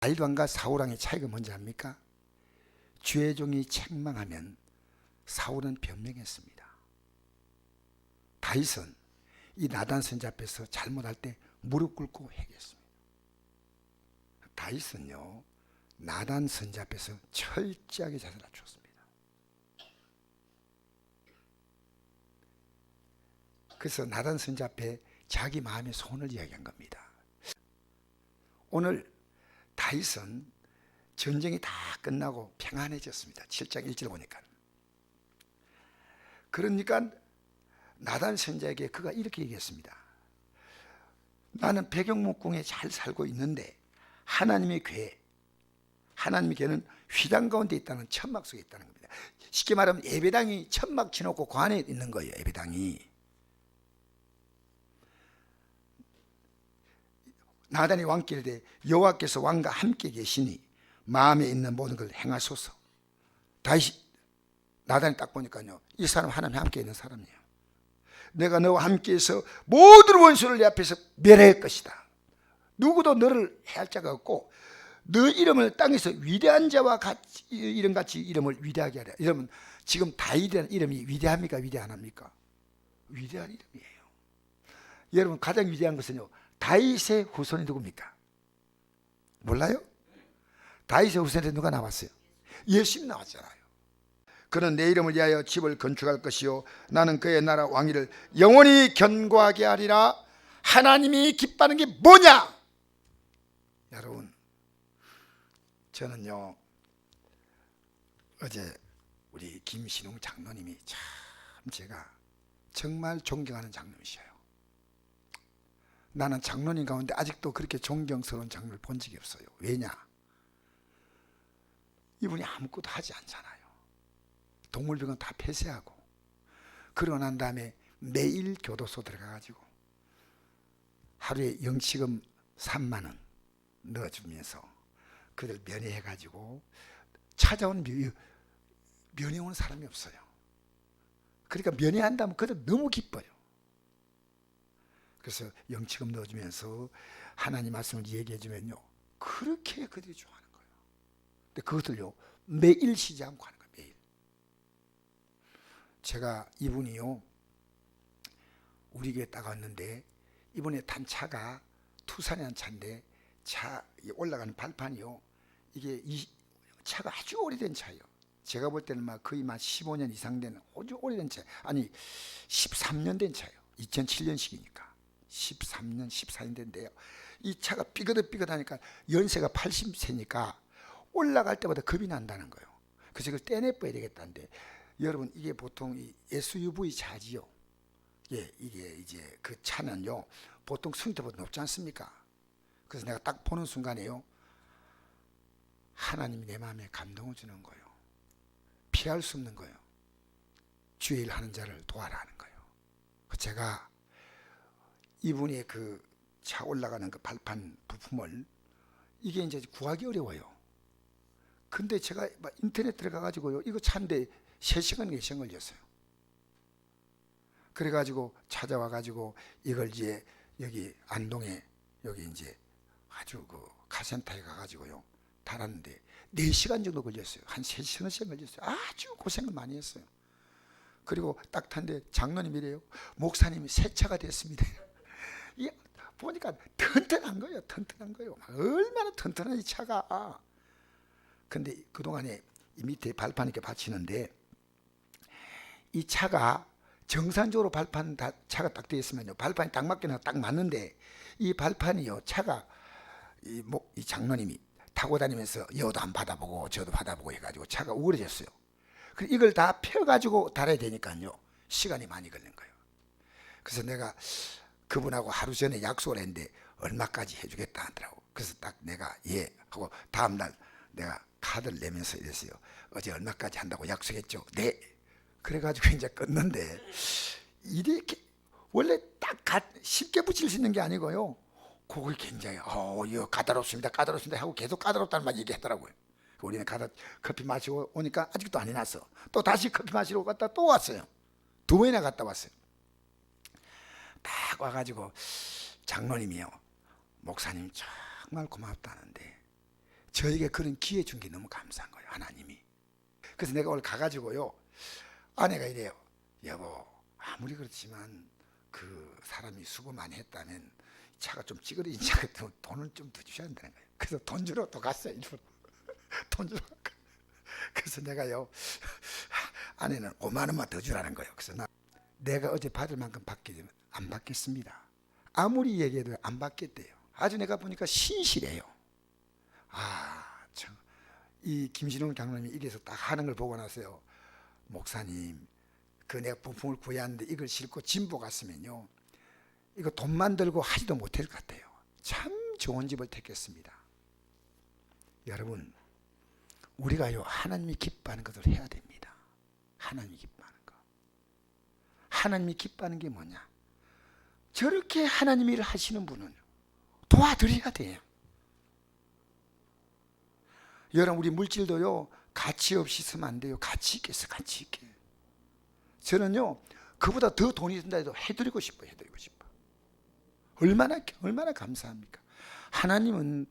다윗 왕과 사울 왕의 차이가 뭔지 압니까? 주의 종이 책망하면 사울은 변명했습니다. 다윗은 이 나단 선지 앞에서 잘못할 때 무릎 꿇고 회개했습니다. 다윗은요, 나단 선지 앞에서 철저하게 자세를 낮췄습니다. 그래서 나단 선지 앞에 자기 마음의 소원을 이야기한 겁니다. 오늘 다윗은 전쟁이 다 끝나고 평안해졌습니다. 7장 1절 보니까. 그러니까 나단 선지자에게 그가 이렇게 얘기했습니다. 나는 백영목궁에 잘 살고 있는데 하나님의 괴는 휘장 가운데 있다는, 천막 속에 있다는 겁니다. 쉽게 말하면 예배당이 천막 치놓고 관에 있는 거예요. 예배당이. 나단이 왕께 이르되 여호와께서 왕과 함께 계시니 마음에 있는 모든 걸 행하소서. 다시 나단이 딱 보니까요, 이 사람 하나님 함께 있는 사람이에요. 내가 너와 함께해서 모든 원수를 내 앞에서 멸할 것이다. 누구도 너를 해할 자가 없고 너 이름을 땅에서 위대한 자와 같이 이름같이 이름을 위대하게 하라. 이러면 지금 다윗이라는 이름이 위대합니까? 위대 안 합니까? 위대한 이름이에요. 여러분, 가장 위대한 것은요, 다윗의 후손이 누굽니까? 몰라요? 다윗의 후손에 누가 나왔어요? 예수님 나왔잖아요. 그는 내 이름을 위하여 집을 건축할 것이요 나는 그의 나라 왕위를 영원히 견고하게 하리라. 하나님이 기뻐하는 게 뭐냐? 여러분, 저는요, 어제 우리 김신웅 장로님이 참 제가 정말 존경하는 장로이셔요. 나는 장로님 가운데 아직도 그렇게 존경스러운 장로를 본 적이 없어요. 왜냐? 이분이 아무것도 하지 않잖아요. 동물병원 다 폐쇄하고, 그러고 난 다음에 매일 교도소 들어가가지고 하루에 영치금 3만 원 넣어주면서 그들 면회해가지고 찾아오는 면회 오는 사람이 없어요. 그러니까 면회한다면 그들 너무 기뻐요. 그래서 영치금 넣어주면서 하나님 말씀을 얘기해주면요, 그렇게 그들이 좋아하는 거예요. 근데 그것들요 매일 쉬지 않고 하는 거예요. 매일. 제가 이분이요 우리 교회 딱 왔는데, 이번에 탄 차가 투산이라는 차인데, 차 올라가는 발판이요, 이게 이 차가 아주 오래된 차예요. 제가 볼 때는 거의 15년 이상 된 아주 오래된 차, 아니 13년 된 차예요. 2007년식이니까 13년 14년 된데요, 이 차가 삐그덕삐그덕하니까 연세가 80세니까 올라갈 때마다 겁이 난다는 거예요. 그래서 이걸 떼내버려야 되겠다는데, 여러분, 이게 보통 이 SUV 차지요. 예, 이게 이제 그 차는요 보통 승차보다 높지 않습니까? 그래서 내가 딱 보는 순간에요, 하나님이 내 마음에 감동을 주는 거예요. 피할 수 없는 거예요. 주의 일 하는 자를 도와라 하는 거예요. 제가 이분의 그 차 올라가는 그 발판 부품을, 이게 이제 구하기 어려워요. 근데 제가 인터넷 들어가가지고요, 이거 차인데 3시간, 4시간 걸렸어요. 그래가지고 찾아와가지고 이걸 이제 여기 안동에 여기 이제 아주 그 카센터에 가가지고요 달았는데 4시간 정도 걸렸어요. 한 3시간, 4시간 걸렸어요. 아주 고생을 많이 했어요. 그리고 딱 탔는데 장로님이래요. 목사님이 새 차가 됐습니다. 이 보니까 튼튼한 거예요. 튼튼한 거예요. 얼마나 튼튼한 이 차가. 근데 그동안에 이 밑에 발판 이렇게 받치는데, 이 차가 정상적으로 발판 차가 딱 되어 있으면요, 발판이 딱 맞게 딱 맞는데, 이 발판이요, 차가 이 장로님이 타고 다니면서 여도 안 받아보고 저도 받아보고 해가지고 차가 우울해졌어요. 그래서 이걸 다 펴가지고 달아야 되니까요 시간이 많이 걸린 거예요. 그래서 내가 그분하고 하루 전에 약속을 했는데 얼마까지 해주겠다 하더라고. 그래서 딱 내가 예 하고 다음날 내가 카드를 내면서 이랬어요. 어제 얼마까지 한다고 약속했죠? 네. 그래가지고 이제 끊는데, 이렇게 원래 딱 쉽게 붙일 수 있는 게 아니고요, 그걸 굉장히 이거 까다롭습니다 하고 계속 까다롭다는 말 얘기하더라고요. 우리는 커피 마시고 오니까 아직도 안 해놨어. 또 다시 커피 마시러 갔다 또 왔어요. 2번이나 갔다 왔어요. 딱 와가지고 장로님이요, 목사님 정말 고맙다는데 저에게 그런 기회 준 게 너무 감사한 거예요, 하나님이. 그래서 내가 오늘 가가지고요, 아내가 이래요. 여보, 아무리 그렇지만 그 사람이 수고 많이 했다면 차가 좀 찌그러진 차 같으면 돈을 좀 더 주셔야 한다는 거예요. 그래서 돈 주러 또 갔어요, 일부러. 돈 주러 갔어요. 그래서 내가요, 아내는 5만 원만 더 주라는 거예요. 그래서 내가 어제 받을 만큼 받게 되면 안 받겠습니다. 아무리 얘기해도 안 받겠대요. 아주 내가 보니까 신실해요. 참, 이 김신웅 장로님이 이래서 딱 하는 걸 보고 나서요, 목사님, 그 내가 부품을 구해야 하는데 이걸 싣고 진보 갔으면요, 이거 돈만 들고 하지도 못할 것 같아요. 참 좋은 집을 택했습니다. 여러분, 우리가요, 하나님이 기뻐하는 것을 해야 됩니다. 하나님이 기뻐하는 거. 하나님이 기뻐하는 게 뭐냐? 저렇게 하나님 일을 하시는 분은 도와드려야 돼요. 여러분, 우리 물질도요, 가치 없이 쓰면 안 돼요. 가치 있게 써, 가치 있게. 저는요, 그보다 더 돈이 든다 해도 해드리고 싶어요. 해드리고 싶어. 얼마나 감사합니까? 하나님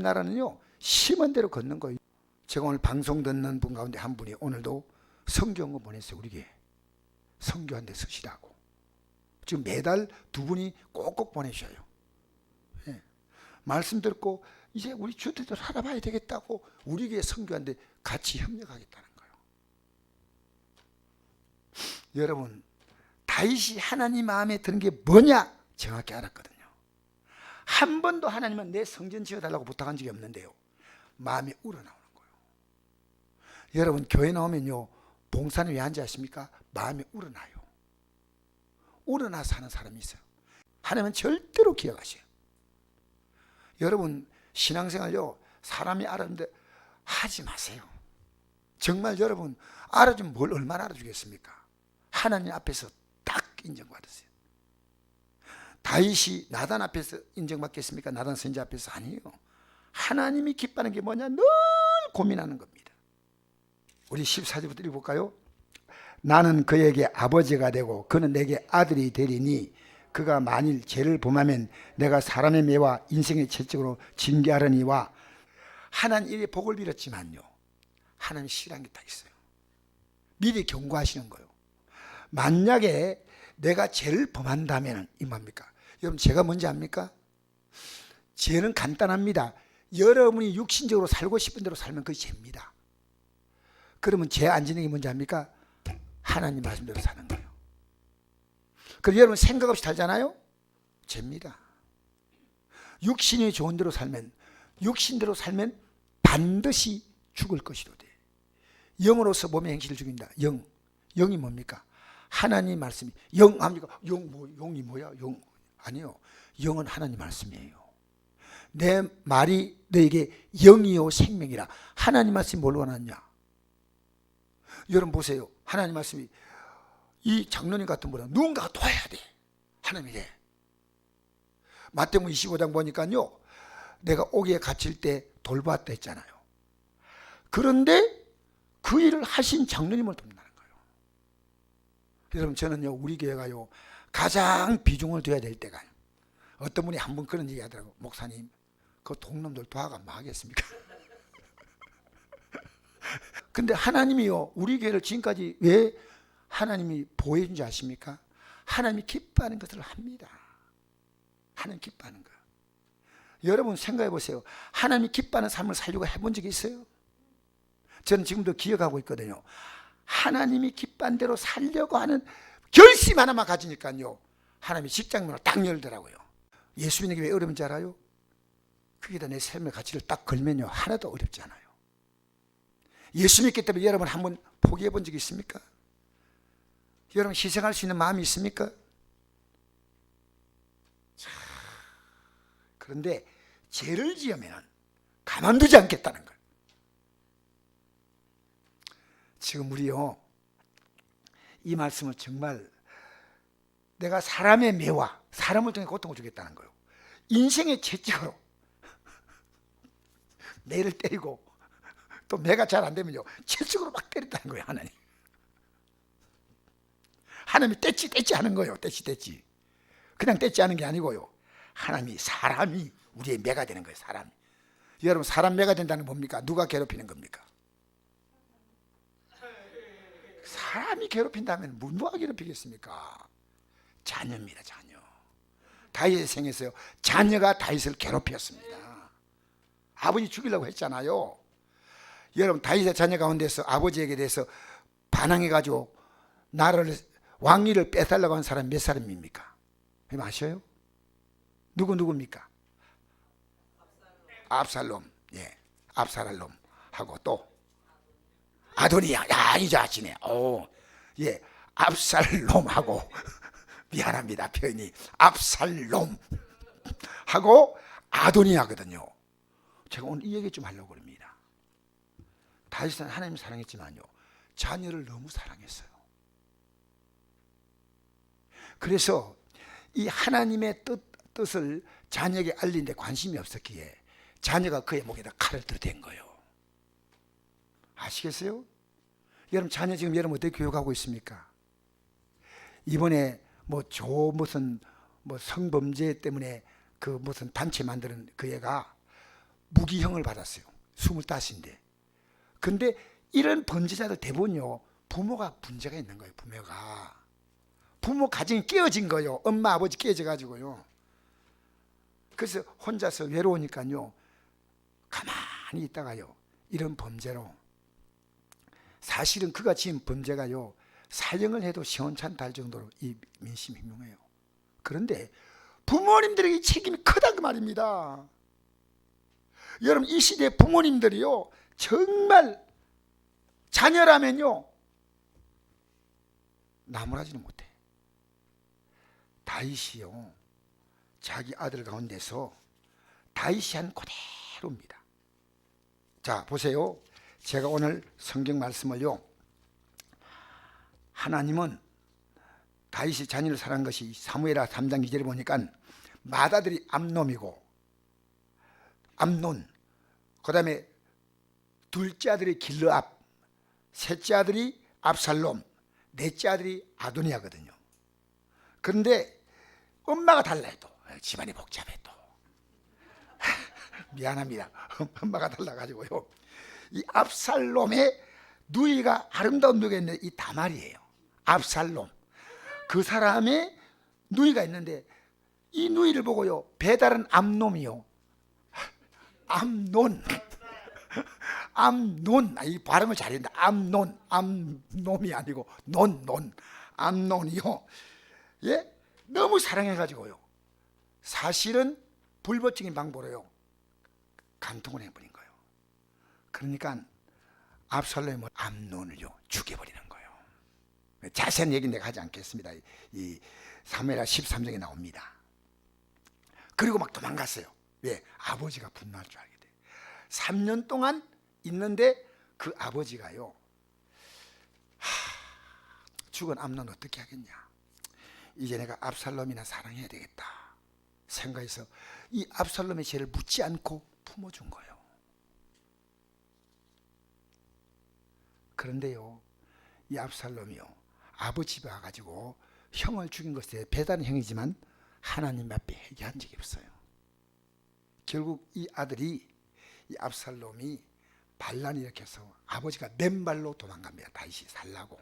나라는요, 심은 대로 걷는 거예요. 제가 오늘 방송 듣는 분 가운데 한 분이 오늘도 성경을 보냈어요. 우리에게 성경한테 쓰시라고. 지금 매달 두 분이 꼭꼭 보내셔요. 예. 말씀 듣고 이제 우리 주택도 살아봐야 되겠다고 우리에게 성경한테 같이 협력하겠다는 거예요. 여러분, 다윗이 하나님 마음에 드는 게 뭐냐 정확히 알았거든요. 한 번도 하나님은 내 성전 지어달라고 부탁한 적이 없는데요, 마음이 우러나오는 거예요. 여러분, 교회 나오면요, 봉사는 왜 하는지 아십니까? 마음이 우러나요. 우러나서 하는 사람이 있어요. 하나님은 절대로 기억하셔요. 여러분, 신앙생활요, 사람이 알았는데 하지 마세요. 정말 여러분, 알아주면 뭘 얼마나 알아주겠습니까? 하나님 앞에서 딱 인정받으세요. 다윗이 나단 앞에서 인정받겠습니까? 나단 선지 앞에서? 아니에요. 하나님이 기뻐하는 게 뭐냐? 늘 고민하는 겁니다. 우리 14절부터 읽어볼까요? 나는 그에게 아버지가 되고 그는 내게 아들이 되리니 그가 만일 죄를 범하면 내가 사람의 매와 인생의 채찍으로 징계하려니와. 하나님 이래 복을 빌었지만요, 하나님 싫어하는 게 다 있어요. 미리 경고하시는 거예요. 만약에 내가 죄를 범한다면 이 뭡니까? 여러분, 죄가 뭔지 압니까? 죄는 간단합니다. 여러분이 육신적으로 살고 싶은 대로 살면 그게 죄입니다. 그러면 죄 안 지는 게 뭔지 압니까? 하나님 말씀대로 사는 거예요. 그럼 여러분 생각 없이 살잖아요? 죄입니다. 육신이 좋은 대로 살면, 육신대로 살면 반드시 죽을 것이로되 영으로서 몸의 행실을 죽인다. 영이 뭡니까? 하나님 말씀이 영합니까? 영이 뭐야? 영 아니요. 영은 하나님 말씀이에요. 내 말이 너에게 영이요 생명이라. 하나님 말씀이 뭘 원하냐? 여러분 보세요. 하나님 말씀이 이 장로님 같은 분은 누군가가 도와야 돼. 하나님에게. 마태복음 25장 보니까요, 내가 옥에 갇힐 때 돌보았다 했잖아요. 그런데 그 일을 하신 장로님을 돕는다는 거예요. 여러분, 저는요, 우리 교회가요, 가장 비중을 둬야 될 때가, 어떤 분이 한 번 그런 얘기 하더라고요. 목사님, 그 동놈들 도와가 뭐 하겠습니까? 근데 하나님이요, 우리 교회를 지금까지 왜 하나님이 보호해 준 줄 아십니까? 하나님이 기뻐하는 것을 합니다. 하나님 기뻐하는 거. 여러분 생각해 보세요. 하나님이 기뻐하는 삶을 살려고 해본 적이 있어요? 저는 지금도 기억하고 있거든요. 하나님이 기뻐한 대로 살려고 하는 결심 하나만 가지니까요, 하나님이 직장문을 딱 열더라고요. 예수 믿는 게 왜 어려운지 알아요? 거기다 내 삶의 가치를 딱 걸면요, 하나도 어렵지 않아요. 예수 믿기 때문에 여러분 한번 포기해 본 적이 있습니까? 여러분 희생할 수 있는 마음이 있습니까? 그런데 죄를 지으면 가만두지 않겠다는 거예요. 지금 우리요, 이 말씀을 정말 내가 사람의 매와 사람을 통해 고통을 주겠다는 거예요. 인생의 채찍으로 매를 때리고 또 매가 잘 안 되면요, 채찍으로 막 때렸다는 거예요. 하나님이 떼찌 하는 거예요. 떼찌 그냥 떼찌 하는 게 아니고요, 하나님이 사람이 우리의 매가 되는 거예요. 사람이. 여러분 사람 매가 된다는 뭡니까? 누가 괴롭히는 겁니까? 사람이 괴롭힌다면 누가 괴롭히겠습니까? 자녀입니다. 자녀. 다윗의 생에서요, 자녀가 다윗을 괴롭혔습니다. 아버지 죽이려고 했잖아요. 여러분 다윗의 자녀 가운데서 아버지에게 대해서 반항해가지고 나라를, 왕위를 빼달라고 한 사람이 몇 사람입니까? 아셔요? 누굽니까? 압살롬. 예, 압살롬 하고 또 아도니야. 야, 이제 아시네. 예, 압살롬하고 미안합니다, 표현이. 압살롬 하고 아도니야거든요. 제가 오늘 이 얘기 좀 하려고 합니다. 다윗은 하나님 사랑했지만요, 자녀를 너무 사랑했어요. 그래서 이 하나님의 뜻을 자녀에게 알린 데 관심이 없었기에 자녀가 그의 목에다 칼을 들이댄 거예요. 아시겠어요? 여러분 자녀 지금 여러분 어떻게 교육하고 있습니까? 이번에 무슨 성범죄 때문에 그 무슨 단체 만드는 그 애가 무기형을 받았어요. 25인데. 근데 이런 범죄자들 대부분요, 부모가 문제가 있는 거예요. 부모 가정이 깨어진 거예요. 엄마 아버지 깨어져 가지고요. 그래서 혼자서 외로우니까요, 가만히 있다가요, 이런 범죄로, 사실은 그가 지은 범죄가요, 사형을 해도 시원찮다 할 정도로 이 민심이 흉해요. 그런데 부모님들에게 책임이 크다 그 말입니다. 여러분 이 시대 부모님들이요, 정말 자녀라면요 나무라지는 못해. 다윗이요, 자기 아들 가운데서 다윗이 한 그대로입니다. 자 보세요. 제가 오늘 성경 말씀을요, 하나님은 다윗이 자녀를 사랑한 것이 사무엘하 3장 2절에 보니까 맏아들이 암논이고, 암논, 그 다음에 둘째 아들이 길르압, 셋째 아들이 압살롬, 넷째 아들이 아도니야거든요. 그런데 엄마가 달라요. 또 집안이 복잡해. 또 미안합니다. 엄마가 달라가지고요, 이 압살롬의 누이가 아름다운 누이가 있는데 이 다말이에요. 압살롬, 그 사람의 누이가 있는데 이 누이를 보고요, 배다른 암놈이요, 암논, 암논, 이 발음을 잘했는데 암논, 암놈이 아니고 논, 암논이요, 예, 너무 사랑해가지고요, 사실은 불법적인 방법으로요 간통을 해버린 거예요. 그러니까 압살롬은 암논을요 죽여버리는 거예요. 자세한 얘기는 내가 하지 않겠습니다. 이 사무엘하 13장에 나옵니다. 그리고 막 도망갔어요. 왜? 아버지가 분노할 줄 알게 돼. 3년 동안 있는데 그 아버지가요, 죽은 암논 어떻게 하겠냐, 이제 내가 압살롬이나 사랑해야 되겠다 생각해서 이 압살롬의 죄를 묻지 않고 품어준 거예요. 그런데요, 이 압살롬이요, 아버지 집에 와가지고 형을 죽인 것에 배다른 형이지만 하나님 앞에 회개한 적이 없어요. 결국 이 아들이, 이 압살롬이 반란을 일으켜서 아버지가 맨발로 도망갑니다. 다윗이 살라고.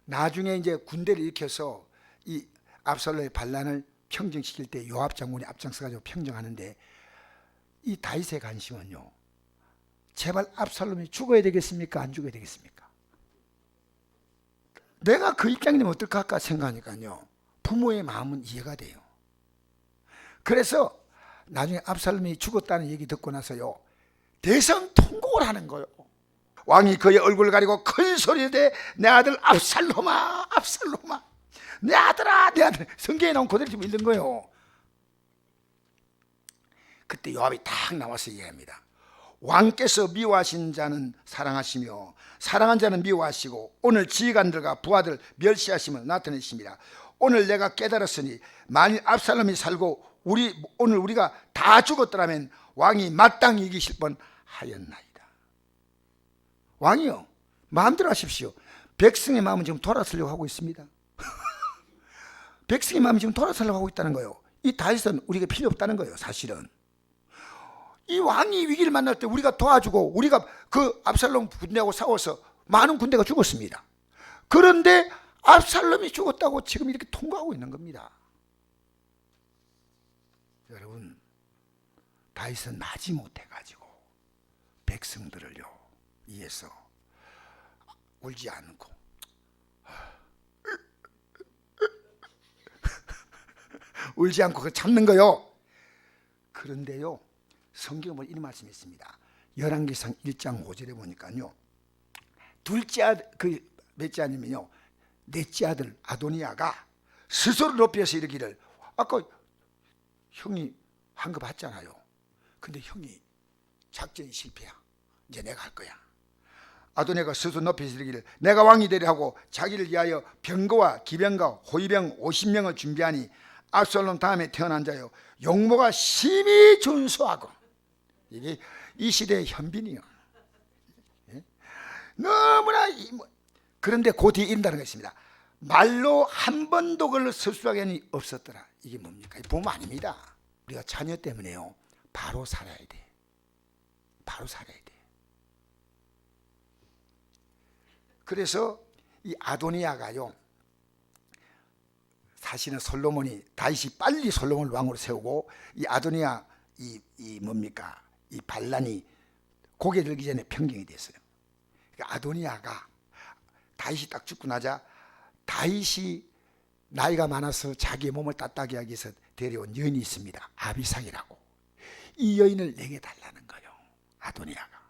나중에 이제 군대를 일으켜서 이 압살롬의 반란을 평정시킬 때 요압 장군이 앞장서가지고 평정하는데, 이 다윗의 관심은요, 제발 압살롬이 죽어야 되겠습니까? 안 죽어야 되겠습니까? 내가 그 입장이 되면 어떨까 할까 생각하니까요, 부모의 마음은 이해가 돼요. 그래서 나중에 압살롬이 죽었다는 얘기 듣고 나서요, 대성통곡을 하는 거예요. 왕이 그의 얼굴을 가리고 큰 소리로 내 아들 압살롬아, 압살롬아, 내 아들아, 내 아들. 성경에 나온 그대로 지금 읽는 거예요. 그때 요압이 딱 나와서 얘기합니다. 왕께서 미워하신 자는 사랑하시며 사랑한 자는 미워하시고 오늘 지휘관들과 부하들 멸시하심을 나타내십니다. 오늘 내가 깨달았으니 만일 압살롬이 살고 오늘 우리가 다 죽었더라면 왕이 마땅히 이기실 뻔하였나이다. 왕이요, 마음대로 하십시오. 백성의 마음은 지금 돌아서려고 하고 있습니다. 백성의 마음이 지금 돌아서려고 하고 있다는 거예요. 이 다윗은 우리가 필요 없다는 거예요. 사실은 이 왕이 위기를 만날 때 우리가 도와주고 우리가 그 압살롬 군대하고 싸워서 많은 군대가 죽었습니다. 그런데 압살롬이 죽었다고 지금 이렇게 통과하고 있는 겁니다. 여러분, 다윗은 나지 못해가지고 백성들을요 위해서 울지 않고 울지 않고 참는 거요. 그런데요, 성경에 보면 이런 말씀이 있습니다. 열왕기상 1장 5절에 보니까요, 둘째 아들, 몇째 아니면요, 넷째 아들 아도니아가 스스로 높여서 이르기를, 아까 형이 한 거 봤잖아요. 근데 형이 작전이 실패야. 이제 내가 할 거야. 아도니아가 스스로 높여서 이르기를, 내가 왕이 되려 하고 자기를 위하여 병거와 기병과 호위병 50명을 준비하니 압살롬 다음에 태어난 자요 용모가 심히 준수하고. 이게 이 시대의 현빈이요. 너무나 그런데 그 뒤에 이른다는 것입니다. 말로 한 번도 그걸 서술하기는 없었더라. 이게 뭡니까? 부모 아닙니다. 우리가 자녀 때문에요 바로 살아야 돼. 바로 살아야 돼. 그래서 이 아도니아가요, 사실은 솔로몬이, 다윗이 빨리 솔로몬을 왕으로 세우고 이 아도니아 이 뭡니까? 이 반란이 고개 들기 전에 평정이 됐어요. 그러니까 아도니아가 다윗이 딱 죽고 나자 다윗이 나이가 많아서 자기의 몸을 따뜻하게 하기 위해서 데려온 여인이 있습니다. 아비삭이라고. 이 여인을 내게 달라는 거예요. 아도니아가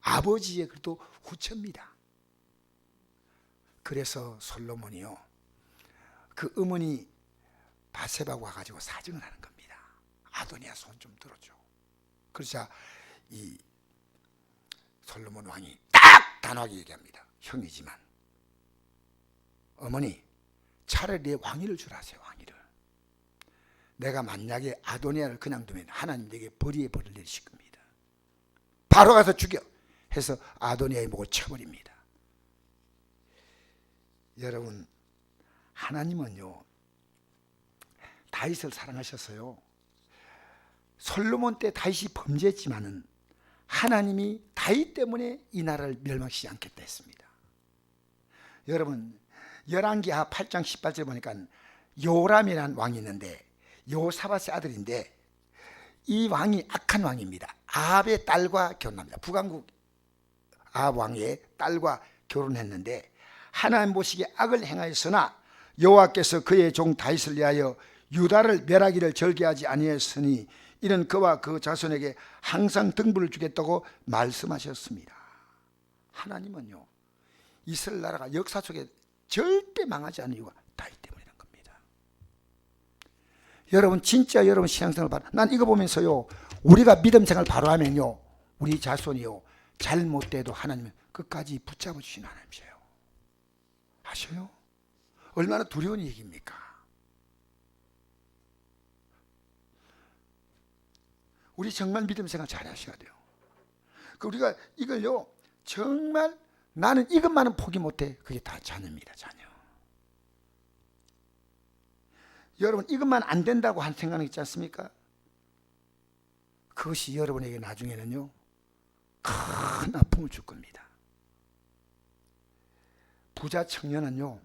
아버지의 그래도 후처입니다. 그래서 솔로몬이요, 그 어머니 바세바가 와가지고 사정을 하는 겁니다. 아도니아 손 좀 들어줘. 그러자 이 솔로몬 왕이 딱 단호하게 얘기합니다. 형이지만 어머니, 차라리 내 왕위를 주라세요. 왕위를. 내가 만약에 아도니아를 그냥 두면 하나님 내게 벌이에 벌을 내리실 겁니다. 바로 가서 죽여 해서 아도니아의 목을 쳐버립니다. 여러분, 하나님은요 다윗을 사랑하셨어요. 솔로몬 때 다윗이 범죄했지만은 하나님이 다윗 때문에 이 나라를 멸망시키지 않겠다 했습니다. 여러분, 열왕기하 8장 18절 보니까 요람이라는 왕이 있는데 요사밧의 아들인데 이 왕이 악한 왕입니다. 아합의 딸과 결혼합니다. 북왕국 아합 왕의 딸과 결혼했는데 하나님 보시기에 악을 행하였으나 여호와께서 그의 종 다윗을 위하여 유다를 멸하기를 절개하지 아니하였으니 이는 그와 그 자손에게 항상 등불을 주겠다고 말씀하셨습니다. 하나님은요 이스라엘 나라가 역사 속에 절대 망하지 않는 이유가 다윗 때문이라는 겁니다. 여러분, 진짜 여러분 신앙생활을 바로, 난 이거 보면서요, 우리가 믿음 생활 바로 하면요 우리 자손이요 잘못돼도 하나님은 끝까지 붙잡아 주시는 하나님이세요. 아셔요? 얼마나 두려운 얘기입니까? 우리 정말 믿음 생활 잘 하셔야 돼요. 우리가 이걸요 정말 나는 이것만은 포기 못해. 그게 다 자녀입니다. 자녀. 여러분, 이것만 안 된다고 한 생각은 있지 않습니까? 그것이 여러분에게 나중에는요 큰 아픔을 줄 겁니다. 부자 청년은요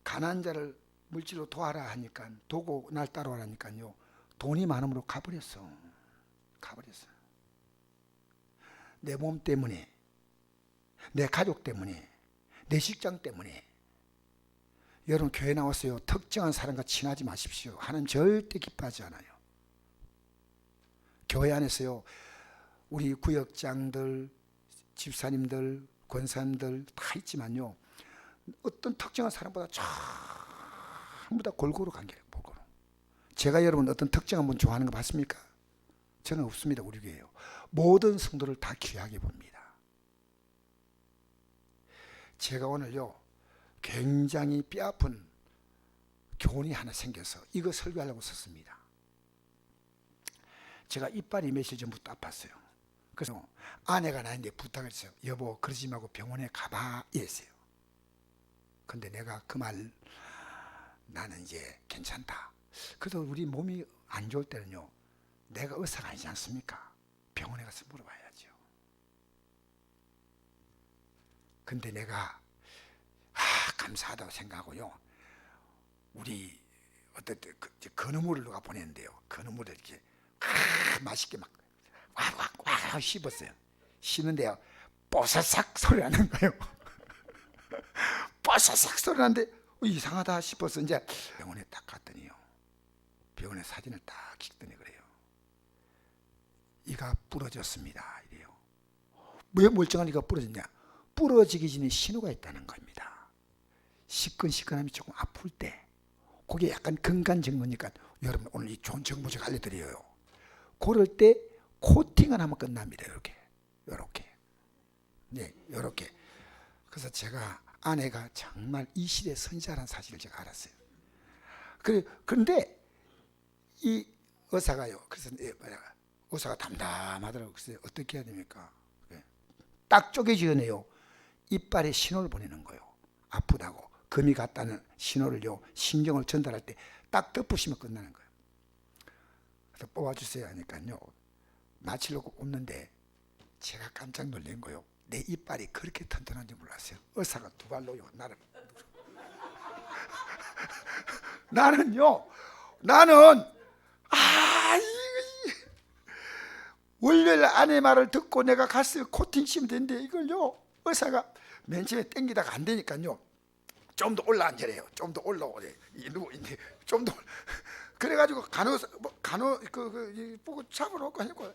가난한 자를 물질로 도와라 하니까, 도고 날 따라오라니까요 돈이 많음으로 가버렸어. 내 몸 때문에, 내 가족 때문에, 내 직장 때문에. 여러분, 교회 나왔어요. 특정한 사람과 친하지 마십시오. 하나님 절대 기뻐하지 않아요. 교회 안에서요 우리 구역장들, 집사님들, 권사님들 다 있지만요 어떤 특정한 사람보다 전부 다 골고루 관계해요. 골고루. 제가 여러분 어떤 특정한 분 좋아하는 거 봤습니까? 저는 없습니다. 우리 교회요 모든 성도를 다 귀하게 봅니다. 제가 오늘요 굉장히 뼈아픈 교훈이 하나 생겨서 이거 설교하려고 썼습니다. 제가 이빨이 며칠 전부터 아팠어요. 그래서 아내가 나한테 부탁을 했어요. 여보, 그러지 말고 병원에 가봐 이랬어요. 근데 내가 그 말, 나는 이제 괜찮다. 그래도 우리 몸이 안 좋을 때는요 내가 의사가 아니지 않습니까? 병원에 가서 물어봐야죠. 근데 내가 감사하다고 생각하고요. 우리 어떤 건어물을 누가 보냈는데요. 건어물을 이렇게 맛있게 막 와 씹었어요. 씹는데요, 뽀사삭 소리 나는 거예요. 뽀사삭 소리 나는데 이상하다 싶어서 이제 병원에 딱 갔더니요, 병원에 사진을 딱 찍더니 그래요. 이가 부러졌습니다. 이래요. 왜 멀쩡한 이가 부러졌냐? 부러지기 전에 신호가 있다는 겁니다. 시끈시끈함이 조금 아플 때, 그게 약간 건강 증거니까 여러분 오늘 이 좋은 정보 제가 알려드려요. 그럴 때 코팅을 하면 끝납니다. 이렇게. 네, 이렇게. 그래서 제가 아내가 정말 이 시대 선지자라는 사실을 제가 알았어요. 그런데 이 의사가요, 그래서 의사가 담담하더라고요. 그래서 어떻게 해야 됩니까? 딱 쪼개지네요. 이빨에 신호를 보내는 거예요. 아프다고, 금이 갔다는 신호를요, 신경을 전달할 때 딱 덮으시면 끝나는 거예요. 그래서 뽑아주세요 하니까요, 마치려고 웃는데 제가 깜짝 놀란 거예요. 내 이빨이 그렇게 튼튼한지 몰랐어요. 의사가 두 발로요, 나는 월요일 아내 말을 듣고 내가 갔어요. 코팅 치면 되는데 이걸요, 의사가 맨 처음에 땡기다가 안 되니까요, 좀 더 올라앉으래요. 좀 더 올라오래. 좀 더. 그래가지고 간호 보고 잡으러 오고 하니까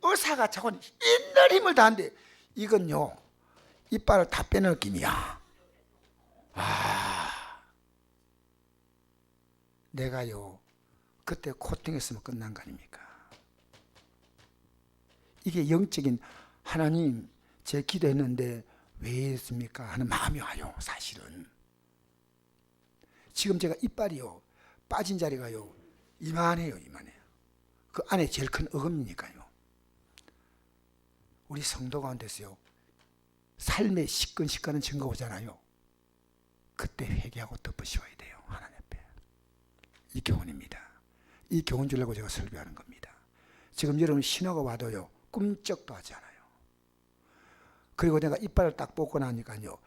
의사가 자꾸 있는 힘을 다하는데 이건요, 이빨을 다 빼는 느낌이야. 내가요, 그때 코팅했으면 끝난 거 아닙니까? 이게 영적인, 하나님 제 기도했는데 왜 했습니까? 하는 마음이 와요. 사실은 지금 제가 이빨이요, 빠진 자리가요 이만해요. 그 안에 제일 큰 어금니니까요. 우리 성도 가운데서요, 삶의 시끈시끈한 증거 오잖아요. 그때 회개하고 덮으셔야 돼요. 하나님 앞에. 이 교훈입니다. 이 교훈 주려고 제가 설교하는 겁니다. 지금 여러분 신호가 와도요, 꿈쩍도 하지 않아요. 그리고 내가 이빨을 딱 뽑고 나니까요,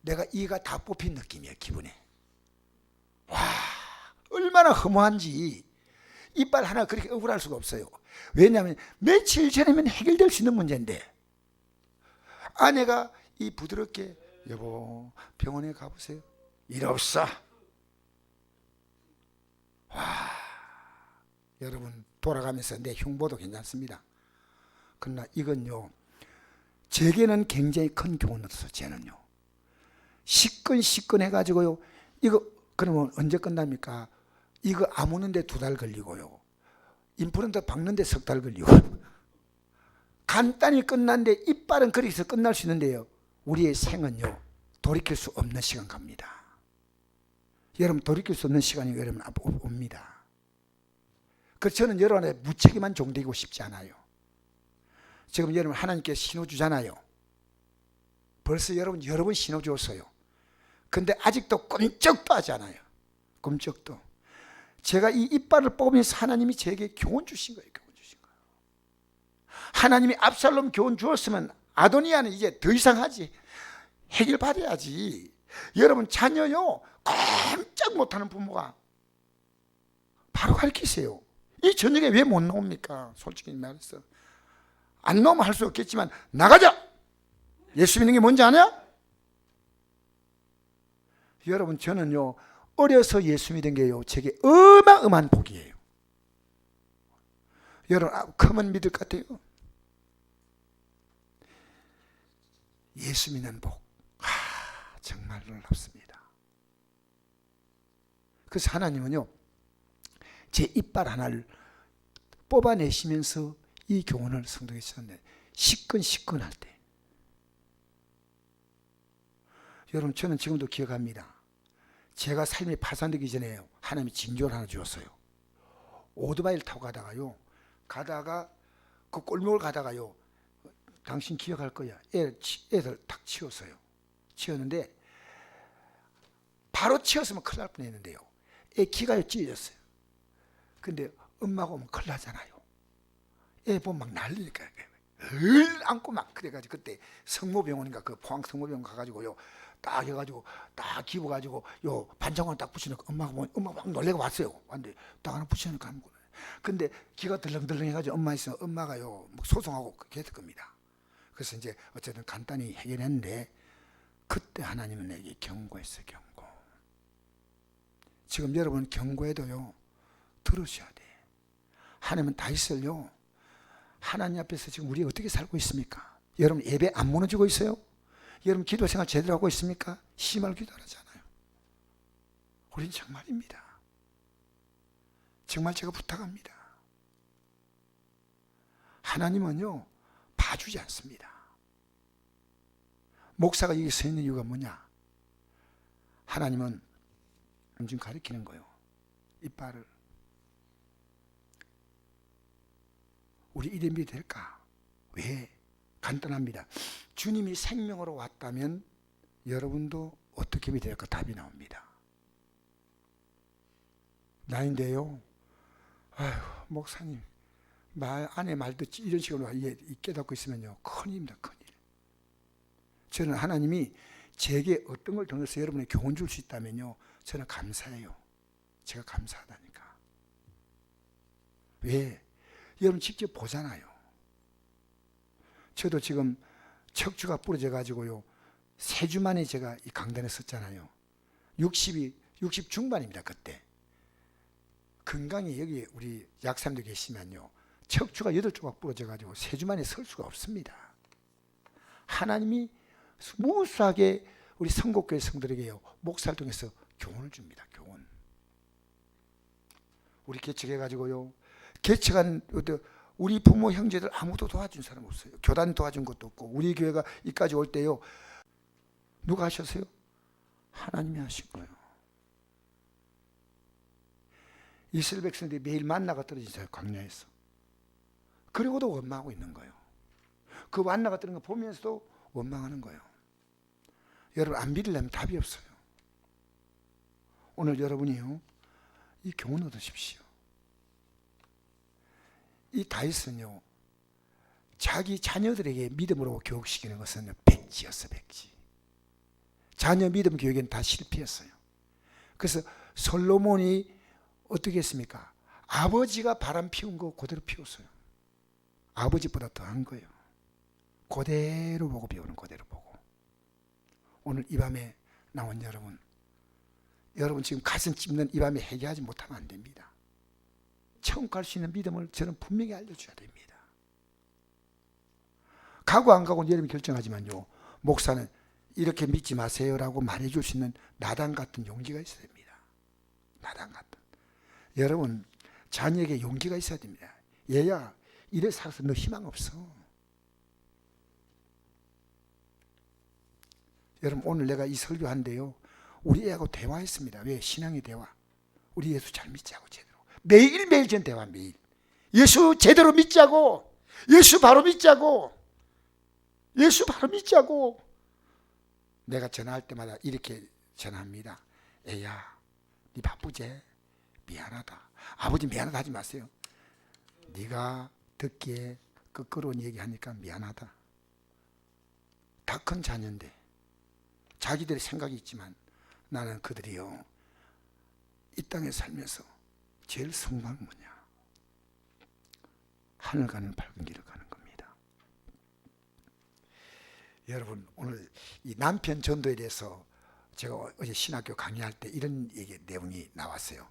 내가 이가 다 뽑힌 느낌이에요. 기분에. 와, 얼마나 허무한지. 이빨 하나 그렇게 억울할 수가 없어요. 왜냐하면 며칠 전이면 해결될 수 있는 문제인데, 아내가 이 부드럽게 여보 병원에 가보세요 이없어. 와, 여러분 돌아가면서 내 흉보도 괜찮습니다. 그러나 이건요, 제게는 굉장히 큰 교훈으로서, 쟤는요 시끈시끈해가지고요, 이거 그러면 언제 끝납니까? 이거 아무는데 2달 걸리고요, 임플란트 박는데 3달 걸리고, 간단히 끝난데 이빨은 그렇게 끝날 수 있는데요, 우리의 생은요 돌이킬 수 없는 시간 갑니다. 여러분 돌이킬 수 없는 시간이 여러분 옵니다. 그래서 저는 여러분의 무책임한 종되고 싶지 않아요. 지금 여러분 하나님께서 신호 주잖아요. 벌써 여러 번 신호 줬어요. 근데 아직도 꼼짝도 하지 않아요. 꼼짝도. 제가 이 이빨을 뽑으면서 하나님이 제게 교훈 주신 거예요. 하나님이 압살롬 교훈 주었으면 아도니아는 이제 더 이상 하지, 해결받아야지. 여러분 자녀요 꼼짝 못하는 부모가 바로 가르치세요. 이 저녁에 왜 못 나옵니까? 솔직히 말해서 안 나오면 할 수 없겠지만 나가자. 예수 믿는 게 뭔지 아냐? 여러분 저는요 어려서 예수 믿은 게요 제게 어마어마한 복이에요. 여러분 그만 믿을 것 같아요. 예수 믿는 복, 정말 놀랍습니다. 그래서 하나님은요 제 이빨 하나를 뽑아내시면서 이 교훈을 성도에게 주셨는데, 시끈시끈할 때, 여러분 저는 지금도 기억합니다. 제가 삶이 파산되기 전에 하나님이 징조를 하나 주었어요. 오토바이를 타고 가다가 그 골목을 가다가요, 당신 기억할 거야, 애들 탁 치웠어요. 치웠는데 바로 치웠으면 큰일 날 뻔했는데요, 애 귀가 찢어졌어요. 근데 엄마가 오면 큰일 나잖아요. 애 보면 막 난리니까 을 안고 막 그래가지고 그때 성모병원인가 그 포항 성모병원 가가지고요 딱 해가지고 딱 기부가지고 요 반창고를 딱 붙여놓고 엄마가 막 놀래고 왔어요. 왔는데 딱 하나 붙여놓고 하는 거예요. 근데 기가 덜렁덜렁 해가지고 엄마 있으면 엄마가요 막 소송하고 그렇게 했을 겁니다. 그래서 이제 어쨌든 간단히 해결했는데 그때 하나님은 내게 경고했어요. 경고. 지금 여러분 경고해도요 들으셔야 돼. 하나님은 다윗을요 하나님 앞에서 지금 우리 어떻게 살고 있습니까? 여러분 예배 안 무너지고 있어요? 여러분 기도 생활 제대로 하고 있습니까? 심할 기도하잖아요. 우린 정말입니다. 정말 제가 부탁합니다. 하나님은요 봐주지 않습니다. 목사가 여기 서 있는 이유가 뭐냐? 하나님은 지금 가리키는 거예요. 이빨을 우리 이름이 될까? 왜? 간단합니다. 주님이 생명으로 왔다면 여러분도 어떻게 믿어야 될까? 답이 나옵니다. 나인데요. 아휴, 목사님 아내 말 듣지 이런 식으로 깨닫고 있으면요 큰일입니다. 큰일. 저는 하나님이 제게 어떤 걸 통해서 여러분에게 교훈 줄 수 있다면요 저는 감사해요. 제가 감사하다니까. 왜? 여러분 직접 보잖아요. 저도 지금 척추가 부러져 가지고요 3주 만에 제가 이 강단에 섰잖아요. 60 중반입니다. 그때 건강히 여기 우리 약사님들 계시면요 척추가 8조각 부러져 가지고 3주 만에 설 수가 없습니다. 하나님이 무수하게 우리 성곡교회 성들에게요 목사를 통해서 교훈을 줍니다. 교훈. 우리 개척해 가지고요 개척한 우리 부모 형제들 아무도 도와준 사람 없어요. 교단 도와준 것도 없고 우리 교회가 이까지 올 때요 누가 하셨어요? 하나님이 하신 거예요. 이스라엘 백성들이 매일 만나가 떨어지잖아요. 광야에서. 그리고도 원망하고 있는 거예요. 그 만나가 떨어지는 거 보면서도 원망하는 거예요. 여러분 안 믿으려면 답이 없어요. 오늘 여러분이요 이 교훈 얻으십시오. 이 다윗은요 자기 자녀들에게 믿음으로 교육시키는 것은 백지였어. 백지. 자녀 믿음 교육에는 다 실패했어요. 그래서 솔로몬이 어떻게 했습니까? 아버지가 바람 피운 거 그대로 피웠어요. 아버지보다 더한 거예요. 그대로 보고 배우는 그대로 보고. 오늘 이 밤에 나온 여러분 지금 가슴 찝는 이 밤에 회개하지 못하면 안 됩니다. 천국 갈 수 있는 믿음을 저는 분명히 알려줘야 됩니다. 가고 안 가고는 여러분이 결정하지만요 목사는 이렇게 믿지 마세요라고 말해줄 수 있는 나단 같은 용기가 있어야 됩니다. 나단 같은. 여러분 자녀에게 용기가 있어야 됩니다. 얘야 이래 살아서 너 희망 없어. 여러분 오늘 내가 이 설교한데요 우리 애하고 대화했습니다. 왜? 신앙의 대화. 우리 예수 잘 믿자고 제대로. 매일매일 전 대화 매일. 예수 제대로 믿자고. 예수 바로 믿자고. 예수 바로 믿자고. 내가 전화할 때마다 이렇게 전화합니다. 애야 네 바쁘지? 미안하다. 아버지 미안하다 하지 마세요. 네가 듣기에 끄끄러운 얘기하니까 미안하다. 다 큰 자녀인데 자기들의 생각이 있지만 나는 그들이요 이 땅에 살면서 제일 성공한 뭐냐? 하늘 가는 밝은 길을 가는 겁니다. 여러분 오늘 이 남편 전도에 대해서 제가 어제 신학교 강의할 때 이런 내용이 나왔어요.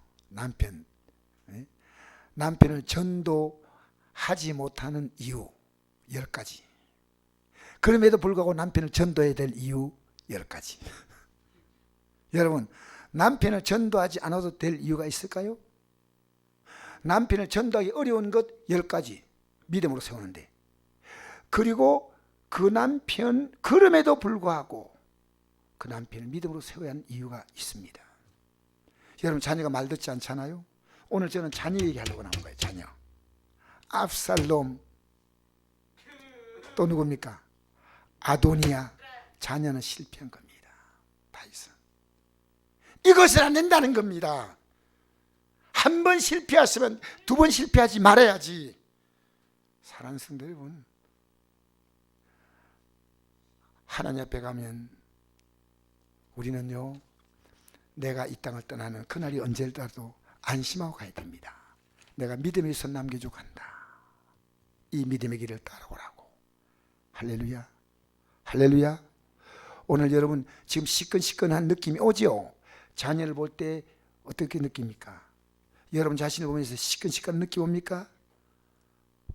남편을 전도하지 못하는 이유 10가지. 그럼에도 불구하고 남편을 전도해야 될 이유 10가지. 여러분 남편을 전도하지 않아도 될 이유가 있을까요? 남편을 전도하기 어려운 것 10가지 믿음으로 세우는데, 그리고 그 남편 그럼에도 불구하고 그 남편을 믿음으로 세워야 하는 이유가 있습니다. 여러분 자녀가 말 듣지 않잖아요. 오늘 저는 자녀 얘기하려고 나온 거예요. 자녀. 압살롬 또 누굽니까? 아도니아. 자녀는 실패한 겁니다. 다윗은 이것을 안 된다는 겁니다. 한 번 실패했으면 두 번 실패하지 말아야지. 사랑하는 성도 여러분, 하나님 앞에 가면 우리는요, 내가 이 땅을 떠나는 그날이 언제라도 안심하고 가야 됩니다. 내가 믿음의 선 남겨주고 간다. 이 믿음의 길을 따라오라고. 할렐루야, 할렐루야. 오늘 여러분 지금 시끈시끈한 느낌이 오죠? 자녀를 볼 때 어떻게 느낍니까? 여러분 자신을 보면서 시끈시끈한 느낌 옵니까?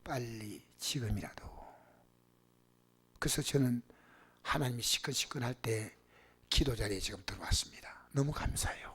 빨리 지금이라도. 그래서 저는 하나님이 시끈시끈할 때 기도 자리에 지금 들어왔습니다. 너무 감사해요.